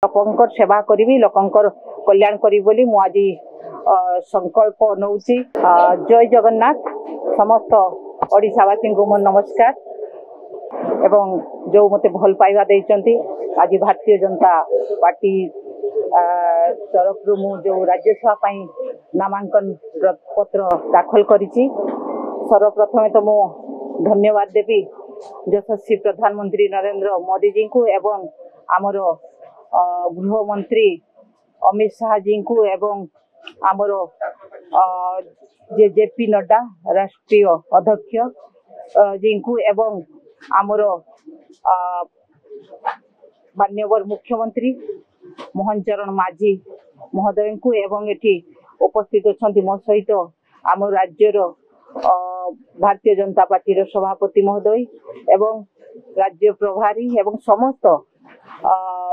लोकंकर सेवा करी लोकंकर कल्याण करी बोली मु आज संकल्प नौची। जय जगन्नाथ। समस्त ओडिशावासी को मोर नमस्कार एवं जो मते भल पाइबा देइचंती आज भारतीय जनता पार्टी तरफ मु जो राज्यसभा नामांकन पत्र दाखल करिछि। सर्वप्रथमे तो मु धन्यवाद देवी यशस्वी प्रधानमंत्री नरेंद्र मोदी जी को एवं आमर गृह मंत्री अमित शाह जी को एवं आमर जेपी नड्डा राष्ट्रीय अध्यक्ष जी को एवं आमर माननीय मुख्यमंत्री मोहन चरण माझी महोदय को एवं एटी उपस्थित अच्छा मो सहित आम राज्यर भारतीय जनता पार्टी सभापति महोदय एवं राज्य प्रभारी एवं समस्त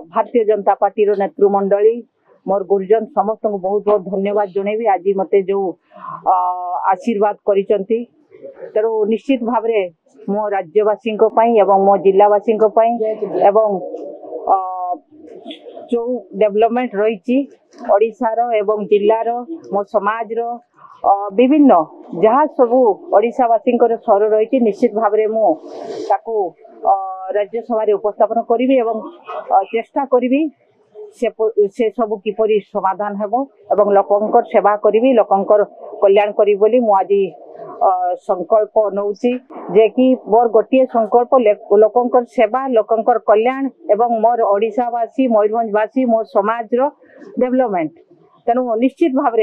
भारतीय जनता पार्टी नेतृमंडली मोर गुरुजन समस्त को बहुत बहुत धन्यवाद जनइबी। आज मते जो आशीर्वाद करिसंती तेणु निश्चित भाव मो राज्यवासी एवं मो जिलावासी एवं जो डेवलपमेंट रही ओडिशार एवं जिलार मो समाज विभिन्न जहाँ सबू ओडिशावासी स्वर रही निश्चित भाव मु राज्यसभा उपस्थापन करी एवं चेष्टा करी से सब किपरि समाधान हेबो एवं लोकंकर सेवा करी लोकंकर कल्याण करी बोली मु आज संकल्प नौची जे कि मोर गोटे संकल्प लोकंकर सेवा लोकंकर कल्याण एवं मोर ओडिशावासी मयूरभंजवासी मोर समाज डेवलपमेंट तेणु निश्चित भाव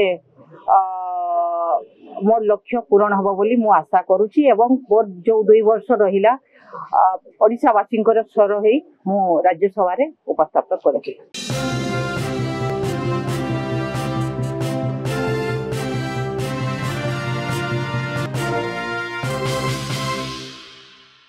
मोर लक्ष्य पूरण हम बोली मु आशा करुची एवं मोर जो 2 वर्ष रहिला ओडिशावासी स्वर ही मु राज्यसभा उपस्थापित करी।